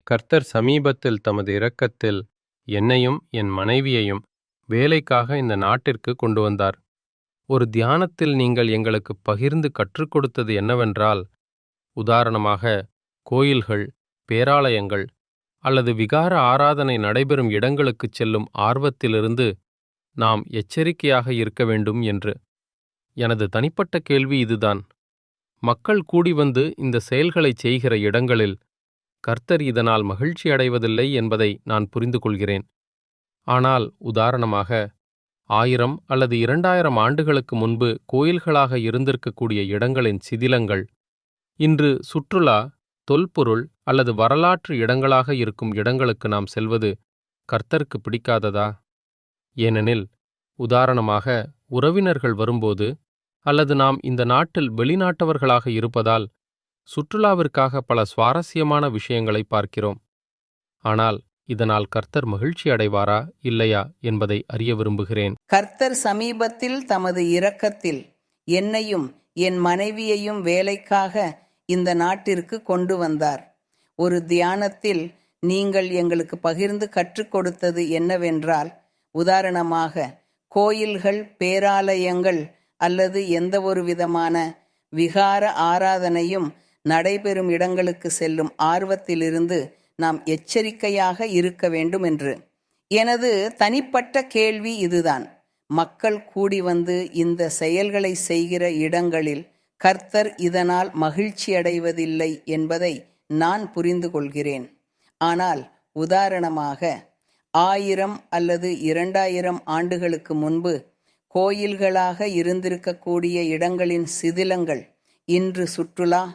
கர்த்தர் சமீபத்தில் தமது இரக்கத்தில் என்னையும் என் மனைவியையும் வேலைக்காக இந்த நாட்டிற்கு கொண்டு வந்தார். ஒரு தியானத்தில் நீங்கள் எங்களுக்கு பகிர்ந்து கற்றுக் கொடுத்தது என்னவென்றால், உதாரணமாக கோயில்கள், பேராலயங்கள் அல்லது விகார ஆராதனை நடைபெறும் இடங்களுக்குச் செல்லும் ஆர்வத்திலிருந்து நாம் எச்சரிக்கையாக இருக்க வேண்டும் என்று. எனது தனிப்பட்ட கேள்வி இதுதான்: மக்கள் கூடி வந்து இந்த செயல்களைச் செய்கிற இடங்களில் கர்த்தர் இதனால் மகிழ்ச்சி அடைவதில்லை என்பதை நான் புரிந்து கொள்கிறேன். ஆனால் உதாரணமாக 1000 அல்லது 2000 ஆண்டுகளுக்கு முன்பு கோயில்களாக இருந்திருக்கக்கூடிய இடங்களின் சிதிலங்கள் இன்று சுற்றுலா, தொல்பொருள் அல்லது வரலாற்று இடங்களாக இருக்கும் இடங்களுக்கு நாம் செல்வது கர்த்தருக்கு பிடிக்காததா? ஏனெனில் உதாரணமாக உறவினர்கள் வரும்போது அல்லது நாம் இந்த நாட்டில் வெளிநாட்டவர்களாக இருப்பதால் சுற்றுலாவிற்காக பல சுவாரஸ்யமான விஷயங்களை பார்க்கிறோம். ஆனால் இதனால் கர்த்தர் மகிழ்ச்சி அடைவாரா இல்லையா என்பதை அறிய விரும்புகிறேன். கர்த்தர் சமீபத்தில் தமது இரக்கத்தில் என்னையும் என் மனைவியையும் வேலைக்காக இந்த நாட்டிற்கு கொண்டு வந்தார். ஒரு தியானத்தில் நீங்கள் எங்களுக்கு பகிர்ந்து கற்றுக் கொடுத்தது என்னவென்றால், உதாரணமாக கோயில்கள், பேராலயங்கள் அல்லது எந்த ஒரு விதமான விகார ஆராதனையும் நடைபெறும் இடங்களுக்கு செல்லும் ஆர்வத்திலிருந்து நாம் எச்சரிக்கையாக இருக்க வேண்டும் என்று. எனது தனிப்பட்ட கேள்வி இதுதான்: மக்கள் கூடி வந்து இந்த செயல்களை செய்கிற இடங்களில் கர்த்தர் இதனால் மகிழ்ச்சி அடைவதில்லை என்பதை நான் புரிந்து கொள்கிறேன். ஆனால் உதாரணமாக 1000 அல்லது 2000 ஆண்டுகளுக்கு முன்பு கோயில்களாக இருந்திருக்கக்கூடிய இடங்களின் சிதிலங்கள் இன்று சுற்றுலா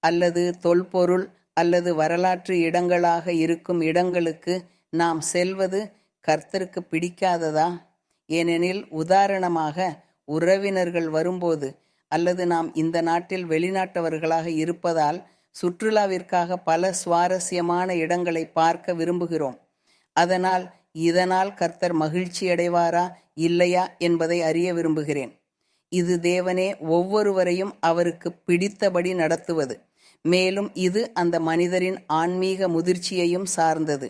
அல்லது தொல்பொருள் அல்லது வரலாற்று இடங்களாக இருக்கும் இடங்களுக்கு நாம் செல்வது கர்த்தருக்கு பிடிக்காததா? ஏனெனில் உதாரணமாக உறவினர்கள் வரும்போது அல்லது நாம் இந்த நாட்டில் வெளிநாட்டவர்களாக இருப்பதால் சுற்றுலாவிற்காக பல சுவாரஸ்யமான இடங்களை பார்க்க விரும்புகிறோம். இதனால் கர்த்தர் மகிழ்ச்சி அடைவாரா இல்லையா என்பதை அறிய விரும்புகிறேன். இது தேவனே ஒவ்வொருவரையும் அவருக்கு பிடித்தபடி நடத்துவது. மேலும் இது அந்த மனிதரின் ஆன்மீக முதிர்ச்சியையும் சார்ந்தது.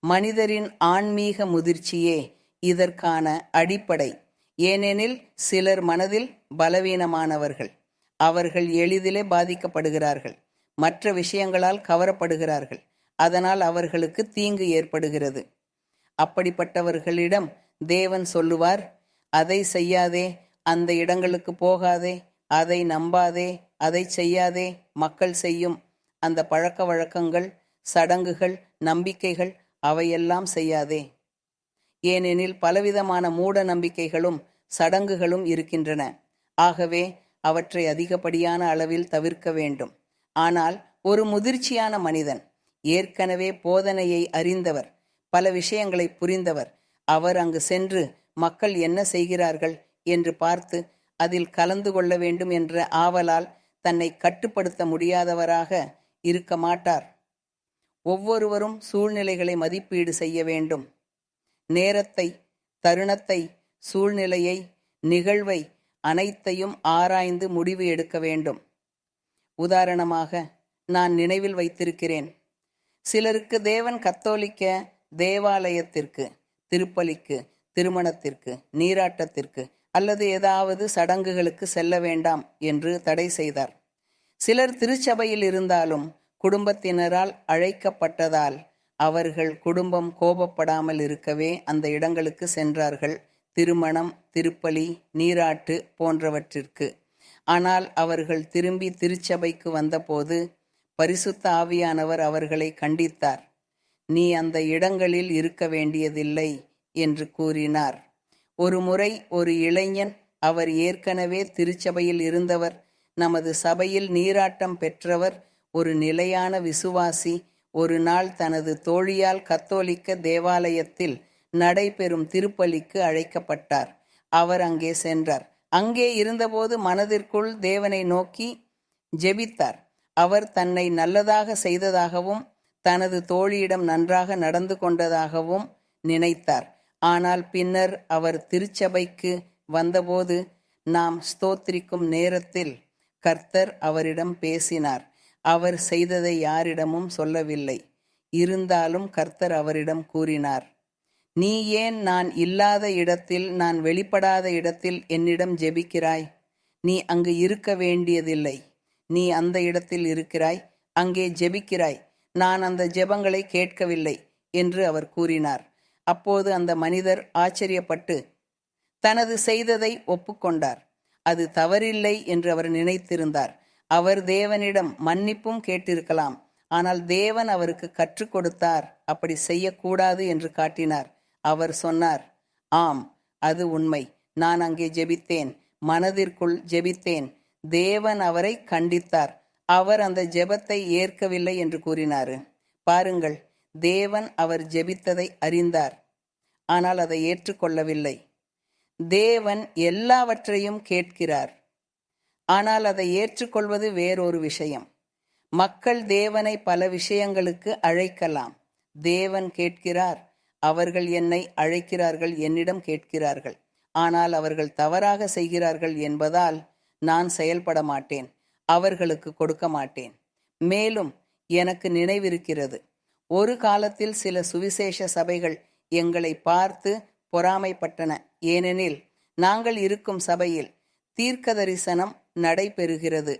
மனிதரின் ஆன்மீக முதிர்ச்சியே இதற்கான அடிப்படை. ஏனெனில் சிலர் மனதில் பலவீனமானவர்கள். அவர்கள் எளிதிலே பாதிக்கப்படுகிறார்கள். மற்ற விஷயங்களால் கவரப்படுகிறார்கள். அதனால் அவர்களுக்கு தீங்கு ஏற்படுகிறது. அப்படிப்பட்டவர்களிடம் தேவன் சொல்லுவார், அதை செய்யாதே, அந்த இடங்களுக்கு போகாதே, அதை நம்பாதே, அதை செய்யாதே. மக்கள் செய்யும் அந்த பழக்க வழக்கங்கள், சடங்குகள், நம்பிக்கைகள் அவையெல்லாம் செய்யாதே. ஏனெனில் பலவிதமான மூட நம்பிக்கைகளும் சடங்குகளும் இருக்கின்றன. ஆகவே அவற்றை அதிகப்படியான அளவில் தவிர்க்க வேண்டும். ஆனால் ஒரு முதிர்ச்சியான மனிதன், ஏற்கனவே போதனையை அறிந்தவர், பல விஷயங்களை புரிந்தவர், அவர் அங்கு சென்று மக்கள் என்ன செய்கிறார்கள் என்று பார்த்து அதில் கலந்து கொள்ள வேண்டும் என்ற ஆவலால் தன்னை கட்டுப்படுத்த முடியாதவராக இருக்க மாட்டார். ஒவ்வொருவரும் சூழ்நிலைகளை மதிப்பீடு செய்ய வேண்டும். நேரத்தை, தருணத்தை, சூழ்நிலையை, நிகழ்வை அனைத்தையும் ஆராய்ந்து முடிவு எடுக்க வேண்டும். உதாரணமாக நான் நினைவில் வைத்திருக்கிறேன், சிலருக்கு தேவன் கத்தோலிக்க தேவாலயத்திற்கு, திருப்பலிக்கு, திருமணத்திற்கு, நீராட்டத்திற்கு அல்லது ஏதாவது சடங்குகளுக்கு செல்ல வேண்டாம் என்று தடை செய்தார். சிலர் திருச்சபையில் இருந்தாலும் குடும்பத்தினரால் அழைக்கப்பட்டதால் அவர்கள் குடும்பம் கோபப்படாமல் இருக்கவே அந்த இடங்களுக்கு சென்றார்கள், திருமணம், திருப்பலி, நீராட்டு போன்றவற்றிற்கு. ஆனால் அவர்கள் திரும்பி திருச்சபைக்கு வந்தபோது பரிசுத்த ஆவியானவர் அவர்களை கண்டித்தார். நீ அந்த இடங்களில் இருக்க வேண்டியதில்லை என்று கூறினார். ஒரு முறை ஒரு இளைஞன், அவர் ஏற்கனவே திருச்சபையில் இருந்தவர், நமது சபையில் நீராட்டம் பெற்றவர், ஒரு நிலையான விசுவாசி, ஒரு நாள் தனது தோழியால் கத்தோலிக்க தேவாலயத்தில் நடைபெறும் திருப்பலிக்கு அழைக்கப்பட்டார். அவர் அங்கே சென்றார். அங்கே இருந்தபோது மனதிற்குள் தேவனை நோக்கி ஜெபித்தார். அவர் தன்னை நல்லதாக செய்ததாகவும் தனது தோழியிடம் நன்றாக நடந்து கொண்டதாகவும் நினைத்தார். ஆனால் பின்னர் அவர் திருச்சபைக்கு வந்தபோது நாம் ஸ்தோத்திரிக்கும் நேரத்தில் கர்த்தர் அவரிடம் பேசினார். அவர் செய்ததை யாரிடமும் சொல்லவில்லை. இருந்தாலும் கர்த்தர் அவரிடம் கூறினார், நீ ஏன் நான் இல்லாத இடத்தில், நான் வெளிப்படாத இடத்தில் என்னிடம் ஜெபிக்கிறாய்? நீ அங்கு இருக்க வேண்டியதில்லை. நீ அந்த இடத்தில் இருக்கிறாய், அங்கே ஜெபிக்கிறாய். நான் அந்த ஜெபங்களை கேட்கவில்லை என்று அவர் கூறினார். அப்போது அந்த மனிதர் ஆச்சரியப்பட்டு தனது செய்ததை ஒப்புக்கொண்டார். அது தவறில்லை என்று அவர் நினைத்திருந்தார். அவர் தேவனிடம் மன்னிப்பும் கேட்டிருக்கலாம். ஆனால் தேவன் அவருக்கு கற்றுக் கொடுத்தார், அப்படி செய்யக்கூடாது என்று காட்டினார். அவர் சொன்னார், ஆம், அது உண்மை. நான் அங்கே ஜெபித்தேன், மனதிற்குள் ஜெபித்தேன். தேவன் அவரை கண்டித்தார். அவர் அந்த ஜெபத்தை ஏற்கவில்லை என்று கூறினார். பாருங்கள், தேவன் அவர் ஜெபித்ததை அறிந்தார், ஆனால் அதை ஏற்றுக்கொள்ளவில்லை. தேவன் எல்லாவற்றையும் கேட்கிறார், ஆனால் அதை ஏற்றுக்கொள்வது வேறொரு விஷயம். மக்கள் தேவனை பல விஷயங்களுக்கு அழைக்கலாம். தேவன் கேட்கிறார், அவர்கள் என்னை அழைக்கிறார்கள், என்னிடம் கேட்கிறார்கள். ஆனால் அவர்கள் தவறாக செய்கிறார்கள் என்பதால் நான் செயல்பட மாட்டேன், அவர்களுக்கு கொடுக்க மாட்டேன். மேலும் எனக்கு நினைவிருக்கிறது, ஒரு காலத்தில் சில சுவிசேஷ சபைகள் எங்களை பார்த்து பொறாமைப்பட்டன. ஏனெனில் நாங்கள் இருக்கும் சபையில் தீர்க்க தரிசனம் நடைபெறுகிறது,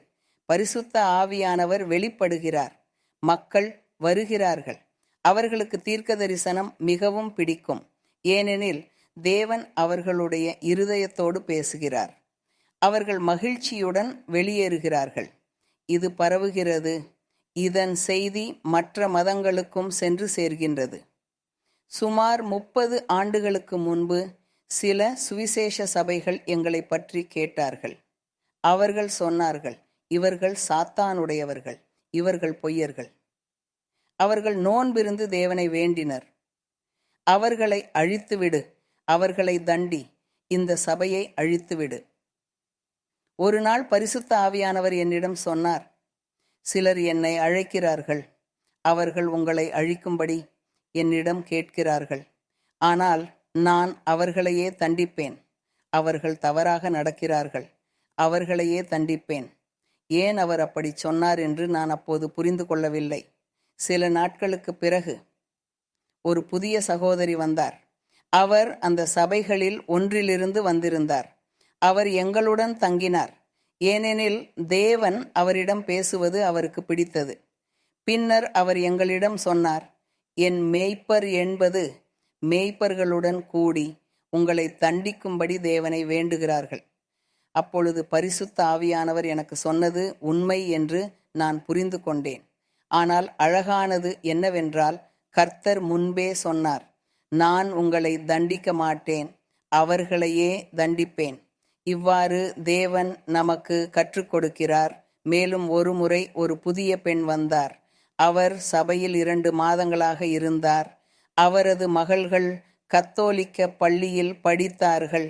பரிசுத்த ஆவியானவர் வெளிப்படுகிறார், மக்கள் வருகிறார்கள். அவர்களுக்கு தீர்க்க தரிசனம் மிகவும் பிடிக்கும். ஏனெனில் தேவன் அவர்களுடைய இருதயத்தோடு பேசுகிறார். அவர்கள் மகிழ்ச்சியுடன் வெளியேறுகிறார்கள். இது பரவுகிறது. இதன் செய்தி மற்ற மதங்களுக்கும் சென்று சேர்கின்றது. சுமார் 30 ஆண்டுகளுக்கு முன்பு சில சுவிசேஷ சபைகள் எங்களை பற்றி கேட்டார்கள். அவர்கள் சொன்னார்கள், இவர்கள் சாத்தானுடையவர்கள், இவர்கள் பொய்யர்கள். அவர்கள் நோன்பிருந்து தேவனை வேண்டினர். அவர்களை அழித்துவிடு, அவர்களை தண்டி, இந்த சபையை அழித்துவிடு. ஒரு நாள் பரிசுத்த ஆவியானவர் என்னிடம் சொன்னார், சிலர் என்னை அழைக்கிறார்கள், அவர்கள் உங்களை அழிக்கும்படி என்னிடம் கேட்கிறார்கள். ஆனால் நான் அவர்களையே தண்டிப்பேன். அவர்கள் தவறாக நடக்கிறார்கள், அவர்களையே தண்டிப்பேன். ஏன் அவர் அப்படி சொன்னார் என்று நான் அப்போது புரிந்து கொள்ளவில்லை. சில நாட்களுக்கு பிறகு ஒரு புதிய சகோதரி வந்தார். அவர் அந்த சபைகளில் ஒன்றிலிருந்து வந்திருந்தார். அவர் எங்களுடன் தங்கினார். ஏனெனில் தேவன் அவரிடம் பேசுவது அவருக்கு பிடித்தது. பின்னர் அவர் எங்களிடம் சொன்னார், என் மேய்ப்பர் என்பது மேய்ப்பர்களுடன் கூடி உங்களை தண்டிக்கும்படி தேவனை வேண்டுகிறார்கள். அப்பொழுது பரிசுத்த ஆவியானவர் எனக்கு சொன்னது உண்மை என்று நான் புரிந்து கொண்டேன். ஆனால் அழகானது என்னவென்றால், கர்த்தர் முன்பே சொன்னார், நான் உங்களை தண்டிக்க மாட்டேன், அவர்களையே தண்டிப்பேன். இவ்வாறு தேவன் நமக்கு கற்றுக் கொடுக்கிறார். மேலும் ஒரு முறை ஒரு புதிய பெண் வந்தார். அவர் சபையில் 2 மாதங்களாக இருந்தார். அவரது மகள்கள் கத்தோலிக்க பள்ளியில் படித்தார்கள்.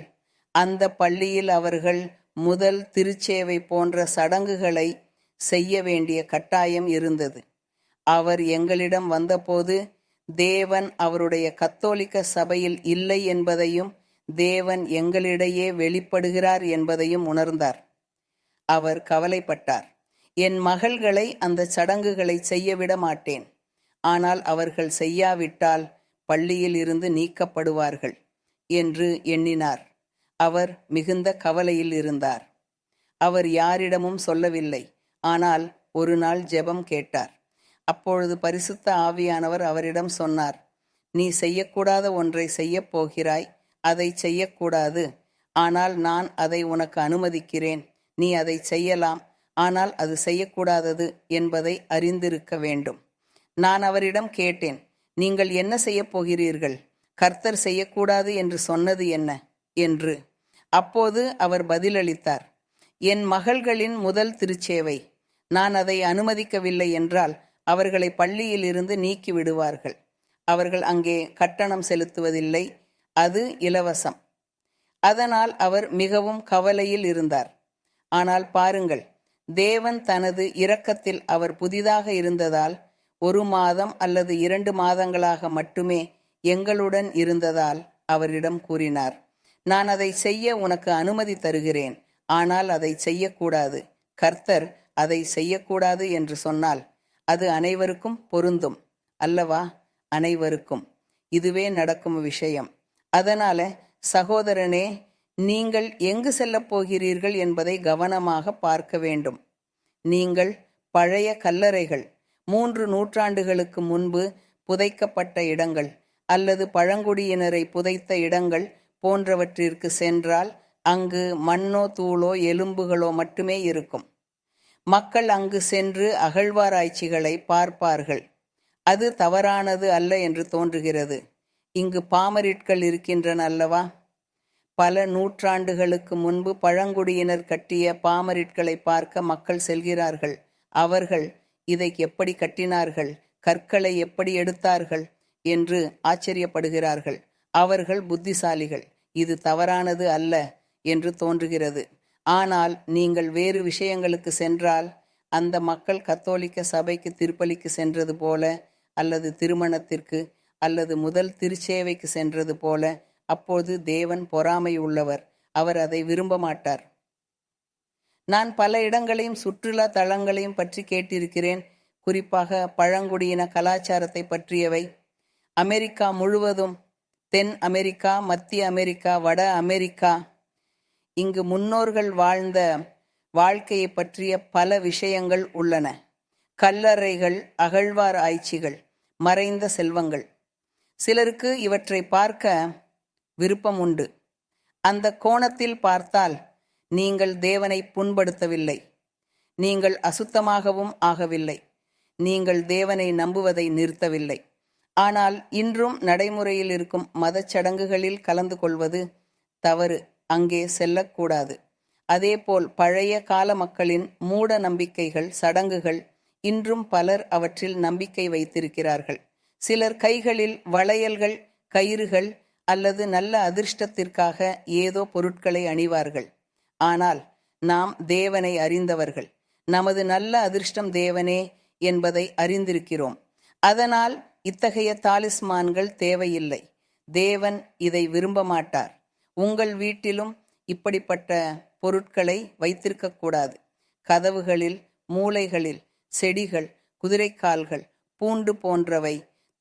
அந்த பள்ளியில் அவர்கள் முதல் திருச்சேவை போன்ற சடங்குகளை செய்ய வேண்டிய கட்டாயம் இருந்தது. அவர் எங்களிடம் வந்தபோது தேவன் அவருடைய கத்தோலிக்க சபையில் இல்லை என்பதையும் தேவன் எங்களிடையே வெளிப்படுகிறார் என்பதையும் உணர்ந்தார். அவர் கவலைப்பட்டார். என் மகள்களை அந்த சடங்குகளை செய்ய விட மாட்டேன், ஆனால் அவர்கள் செய்யாவிட்டால் பள்ளியில் இருந்து நீக்கப்படுவார்கள் என்று எண்ணினார். அவர் மிகுந்த கவலையில் இருந்தார். அவர் யாரிடமும் சொல்லவில்லை. ஆனால் ஒரு நாள் ஜெபம் கேட்டார். அப்பொழுது பரிசுத்த ஆவியானவர் அவரிடம் சொன்னார், நீ செய்யக்கூடாத ஒன்றை செய்யப் போகிறாய், அதை செய்யக்கூடாது. ஆனால் நான் அதை உனக்கு அனுமதிக்கிறேன். நீ அதை செய்யலாம், ஆனால் அது செய்யக்கூடாதது என்பதை அறிந்திருக்க வேண்டும். நான் அவரிடம் கேட்டேன், நீங்கள் என்ன செய்யப் போகிறீர்கள்? கர்த்தர் செய்யக்கூடாது என்று சொன்னது என்ன என்று. அப்போது அவர் பதிலளித்தார், என் மகள்களின் முதல் திருச்சேவை. நான் அதை அனுமதிக்கவில்லை என்றால் அவர்களை பள்ளியில் இருந்து நீக்கி விடுவார்கள். அவர்கள் அங்கே கட்டணம் செலுத்துவதில்லை, அது இலவசம். அதனால் அவர் மிகவும் கவலையில் இருந்தார். ஆனால் பாருங்கள், தேவன் தனது இரக்கத்தில் அவர் புதிதாக இருந்ததால் 1 மாதம் அல்லது 2 மாதங்களாக மட்டுமே எங்களுடன் இருந்ததால் அவரிடம் கூறினார், நான் அதை செய்ய உனக்கு அனுமதி தருகிறேன், ஆனால் அதை செய்யக்கூடாது. கர்த்தர் அதை செய்யக்கூடாது என்று சொன்னால் அது அனைவருக்கும் பொருந்தும். அல்லவா? அனைவருக்கும் இதுவே நடக்கும் விஷயம். அதனால சகோதரனே, நீங்கள் எங்கு செல்லப் போகிறீர்கள் என்பதை கவனமாக பார்க்க வேண்டும். நீங்கள் பழைய கல்லறைகள், 3 நூற்றாண்டுகளுக்கு முன்பு புதைக்கப்பட்ட இடங்கள் அல்லது பழங்குடியினரை புதைத்த இடங்கள் போன்றவற்றிற்கு சென்றால் அங்கு மண்ணோ தூளோ எலும்புகளோ மட்டுமே இருக்கும். மக்கள் அங்கு சென்று அகழ்வாராய்ச்சிகளை பார்ப்பார்கள். அது தவறானது அல்ல என்று தோன்றுகிறது. இங்கு பாமரிட்கள் இருக்கின்றன அல்லவா? பல நூற்றாண்டுகளுக்கு முன்பு பழங்குடியினர் கட்டிய பாமரிட்களை பார்க்க மக்கள் செல்கிறார்கள். அவர்கள் இதை எப்படி கட்டினார்கள், கற்களை எப்படி எடுத்தார்கள் என்று ஆச்சரியப்படுகிறார்கள். அவர்கள் புத்திசாலிகள். இது தவறானது அல்ல என்று தோன்றுகிறது. ஆனால் நீங்கள் வேறு விஷயங்களுக்கு சென்றால், அந்த மக்கள் கத்தோலிக்க சபைக்கு திருப்பலிக்கு சென்றது போல, அல்லது திருமணத்திற்கு அல்லது முதல் திருச்சேவைக்கு சென்றது போல, அப்போது தேவன் பொறாமை உள்ளவர். அவர் அதை விரும்ப மாட்டார். நான் பல இடங்களையும் சுற்றுலா தலங்களையும் பற்றி கேட்டிருக்கிறேன். குறிப்பாக பழங்குடியின கலாச்சாரத்தை பற்றியவை. அமெரிக்கா முழுவதும், தென் அமெரிக்கா, மத்திய அமெரிக்கா, வட அமெரிக்கா, இங்கு முன்னோர்கள் வாழ்ந்த வாழ்க்கையை பற்றிய பல விஷயங்கள் உள்ளன. கல்லறைகள், அகழ்வார் ஆய்ச்சிகள், மறைந்த செல்வங்கள். சிலருக்கு இவற்றை பார்க்க விருப்பம் உண்டு. அந்த கோணத்தில் பார்த்தால் நீங்கள் தேவனை புண்படுத்தவில்லை. நீங்கள் அசுத்தமாகவும் ஆகவில்லை. நீங்கள் தேவனை நம்புவதை நிறுத்தவில்லை. ஆனால் இன்றும் நடைமுறையில் இருக்கும் மதச்சடங்குகளில் கலந்து கொள்வது தவறு. அங்கே செல்லக்கூடாது. அதேபோல் பழைய கால மக்களின் மூட நம்பிக்கைகள், சடங்குகள், இன்றும் பலர் அவற்றில் நம்பிக்கை வைத்திருக்கிறார்கள். சிலர் கைகளில் வளையல்கள், கயிறுகள் அல்லது நல்ல அதிர்ஷ்டத்திற்காக ஏதோ பொருட்களை அணிவார்கள். ஆனால் நாம் தேவனை அறிந்தவர்கள். நமது நல்ல அதிர்ஷ்டம் தேவனே என்பதை அறிந்திருக்கிறோம். அதனால் இத்தகைய தாலிஸ்மான்கள் தேவையில்லை. தேவன் இதை விரும்ப மாட்டார். உங்கள் வீட்டிலும் இப்படிப்பட்ட பொருட்களை வைத்திருக்கக்கூடாது. கதவுகளில், மூலைகளில் செடிகள், குதிரைக்கால்கள், பூண்டு போன்றவை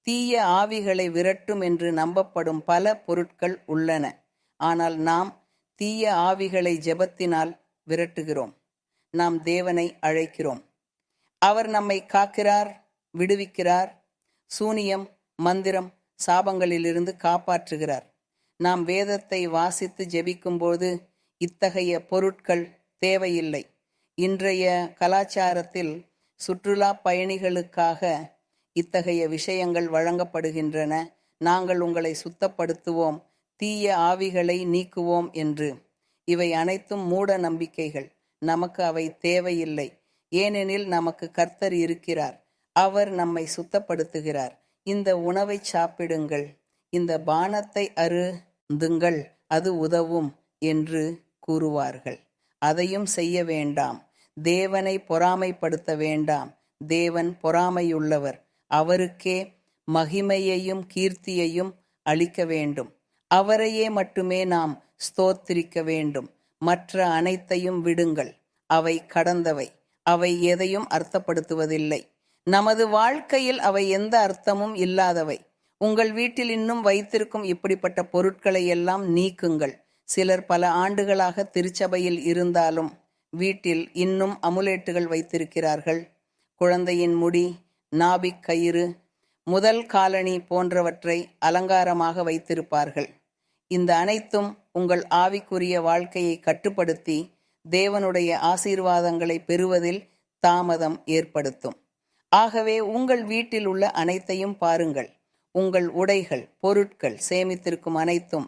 தீய ஆவிகளை விரட்டும் என்று நம்பப்படும் பல பொருட்கள் உள்ளன. ஆனால் நாம் தீய ஆவிகளை ஜெபத்தினால் விரட்டுகிறோம். நாம் தேவனை அழைக்கிறோம். அவர் நம்மை காக்கிறார், விடுவிக்கிறார். சூனியம், மந்திரம், சாபங்களிலிருந்து காப்பாற்றுகிறார். நாம் வேதத்தை வாசித்து ஜெபிக்கும்போது இத்தகைய பொருட்கள் தேவையில்லை. இன்றைய கலாச்சாரத்தில் சுற்றுலா பயணிகளுக்காக இத்தகைய விஷயங்கள் வழங்கப்படுகின்றன. நாங்கள் உங்களை சுத்தப்படுத்துவோம், தீய ஆவிகளை நீக்குவோம் என்று. இவை அனைத்தும் மூட நம்பிக்கைகள். நமக்கு அவை தேவையில்லை. ஏனெனில் நமக்கு கர்த்தர் இருக்கிறார். அவர் நம்மை சுத்தப்படுத்துகிறார். இந்த உணவை சாப்பிடுங்கள், இந்த பானத்தை அருந்துங்கள், அது உதவும் என்று கூறுவார்கள். அதையும் செய்ய வேண்டாம். தேவனை பொறாமைப்படுத்த வேண்டாம். தேவன் பொறாமையுள்ளவர். அவருக்கே மகிமையையும் கீர்த்தியையும் அளிக்க வேண்டும். அவரையே மட்டுமே நாம் ஸ்தோத்திரிக்க வேண்டும். மற்ற அனைத்தையும் விடுங்கள். அவை கடந்தவை. அவை எதையும் அர்த்தப்படுத்துவதில்லை. நமது வாழ்க்கையில் அவை எந்த அர்த்தமும் இல்லாதவை. உங்கள் வீட்டில் இன்னும் வைத்திருக்கும் இப்படிப்பட்ட பொருட்களை எல்லாம் நீக்குங்கள். சிலர் பல ஆண்டுகளாக திருச்சபையில் இருந்தாலும் வீட்டில் இன்னும் அமுலேட்டுகள் வைத்திருக்கிறார்கள். குழந்தையின் முடி, நாபிக் கயிறு, முதல் காலணி போன்றவற்றை அலங்காரமாக வைத்திருப்பார்கள். இந்த அனைத்தும் உங்கள் ஆவிக்குரிய வாழ்க்கையை கட்டுப்படுத்தி தேவனுடைய ஆசீர்வாதங்களை பெறுவதில் தாமதம் ஏற்படுத்தும். ஆகவே உங்கள் வீட்டில் உள்ள அனைத்தையும் பாருங்கள். உங்கள் உடைகள், பொருட்கள், சேமித்திருக்கும் அனைத்தும்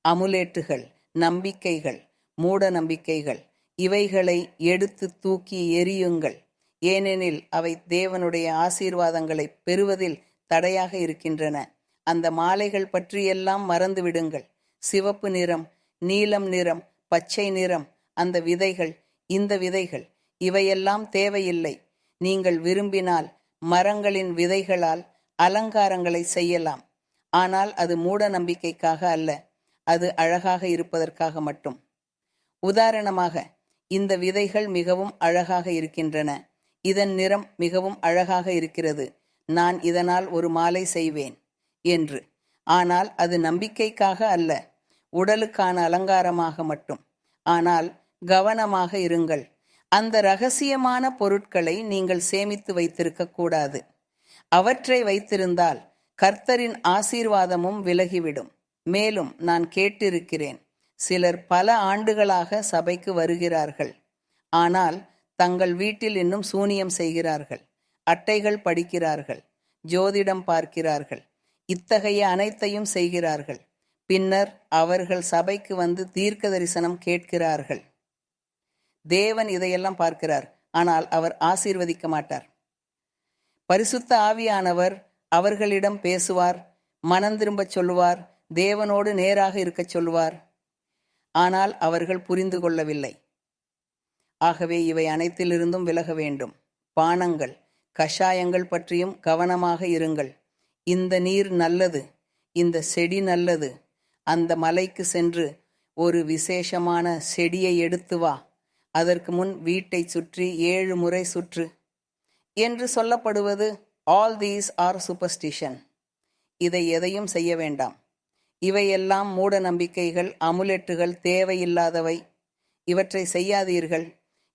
அமுலேட்டுகள், நம்பிக்கைகள், மூட நம்பிக்கைகள், இவைகளை எடுத்து தூக்கி எறியுங்கள். ஏனெனில் அவை தேவனுடைய ஆசீர்வாதங்களை பெறுவதில் தடையாக இருக்கின்றன. அந்த மாலைகள் பற்றியெல்லாம் மறந்துவிடுங்கள். சிவப்பு நிறம், நீலம் நிறம், பச்சை நிறம், அந்த விதைகள், இந்த விதைகள், இவையெல்லாம் தேவையில்லை. நீங்கள் விரும்பினால் மரங்களின் விதைகளால் அலங்காரங்களை செய்யலாம். ஆனால் அது மூட நம்பிக்கைக்காக அல்ல. அது அழகாக இருப்பதற்காக மட்டும். உதாரணமாக, இந்த விதைகள் மிகவும் அழகாக இருக்கின்றன. இதன் நிறம் மிகவும் அழகாக இருக்கிறது. நான் இதனால் ஒரு மாலை செய்வேன் என்று. ஆனால் அது நம்பிக்கைக்காக அல்ல, உடலுக்கான அலங்காரமாக மட்டும். ஆனால் கவனமாக இருங்கள். அந்த ரகசியமான பொருட்களை நீங்கள் சேமித்து வைத்திருக்க கூடாது. அவற்றை வைத்திருந்தால் கர்த்தரின் ஆசீர்வாதமும் விலகிவிடும். மேலும் நான் கேட்டிருக்கிறேன், சிலர் பல ஆண்டுகளாக சபைக்கு வருகிறார்கள், ஆனால் தங்கள் வீட்டில் இன்னும் சூனியம் செய்கிறார்கள், அட்டைகள் படிக்கிறார்கள், ஜோதிடம் பார்க்கிறார்கள், இத்தகைய அனைத்தையும் செய்கிறார்கள். பின்னர் அவர்கள் சபைக்கு வந்து தீர்க்க தரிசனம் கேட்கிறார்கள். தேவன் இதையெல்லாம் பார்க்கிறார், ஆனால் அவர் ஆசீர்வதிக்க மாட்டார். பரிசுத்த ஆவியானவர் அவர்களிடம் பேசுவார், மனந்திரும்பச் சொல்லுவார், தேவனோடு நேராக இருக்கச் சொல்லுவார். ஆனால் அவர்கள் புரிந்து கொள்ளவில்லை. ஆகவே இவை அனைத்திலிருந்தும் விலக வேண்டும். பானங்கள், கஷாயங்கள் பற்றியும் கவனமாக இருங்கள். இந்த நீர் நல்லது, இந்த செடி நல்லது, அந்த மலைக்கு சென்று ஒரு விசேஷமான செடியை எடுத்து வா, அதற்கு முன் வீட்டை சுற்றி 7 முறை சுற்று என்று சொல்லப்படுவது ஆல் தீஸ் ஆர் சூப்பர்ஸ்டிஷன். இதை எதையும் செய்ய வேண்டாம். இவையெல்லாம் மூட நம்பிக்கைகள், அமுலெட்டுகள், தேவையில்லாதவை. இவற்றை செய்யாதீர்கள்,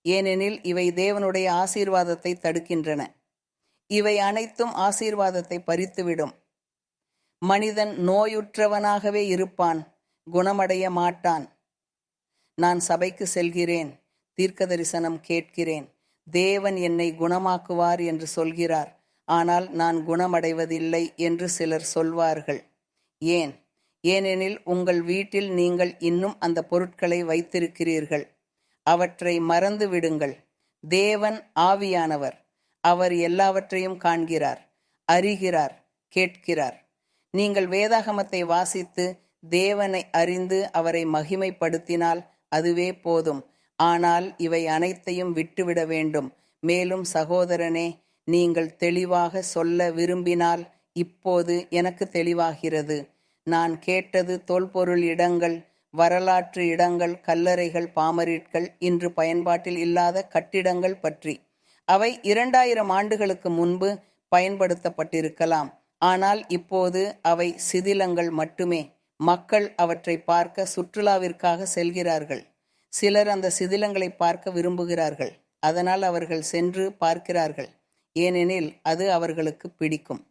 ஏனெனில் இவை தேவனுடைய ஆசீர்வாதத்தை தடுக்கின்றன. இவை அனைத்தும் ஆசீர்வாதத்தை பறித்துவிடும். மனிதன் நோயுற்றவனாகவே இருப்பான், குணமடைய மாட்டான். நான் சபைக்கு செல்கிறேன், தீர்க்க தரிசனம் கேட்கிறேன், தேவன் என்னை குணமாக்குவார் என்று சொல்கிறார், ஆனால் நான் குணமடைவதில்லை என்று சிலர் சொல்வார்கள். ஏன்? ஏனெனில் உங்கள் வீட்டில் நீங்கள் இன்னும் அந்த பொருட்களை வைத்திருக்கிறீர்கள். அவற்றை மறந்து விடுங்கள். தேவன் ஆவியானவர். அவர் எல்லாவற்றையும் காண்கிறார், அறிகிறார், கேட்கிறார். நீங்கள் வேதாகமத்தை வாசித்து தேவனை அறிந்து அவரை மகிமைப்படுத்தினால் அதுவே போதும். ஆனால் இவை அனைத்தையும் விட்டுவிட வேண்டும். மேலும் சகோதரனே, நீங்கள் தெளிவாக சொல்ல விரும்பினால் இப்போது எனக்கு தெளிவாகிறது. நான் கேட்டது தொல்பொருள் இடங்கள், வரலாற்று இடங்கள், கல்லறைகள், பாமரிட்கள், இன்று பயன்பாட்டில் இல்லாத கட்டிடங்கள் பற்றி. அவை 2000 ஆண்டுகளுக்கு முன்பு பயன்படுத்தப்பட்டிருக்கலாம், ஆனால் இப்போது அவை சிதிலங்கள் மட்டுமே. மக்கள் அவற்றை பார்க்க சுற்றுலாவிற்காக செல்கிறார்கள். சிலர் அந்த சிதிலங்களை பார்க்க விரும்புகிறார்கள், அதனால் அவர்கள் சென்று பார்க்கிறார்கள், ஏனெனில் அது அவர்களுக்கு பிடிக்கும்.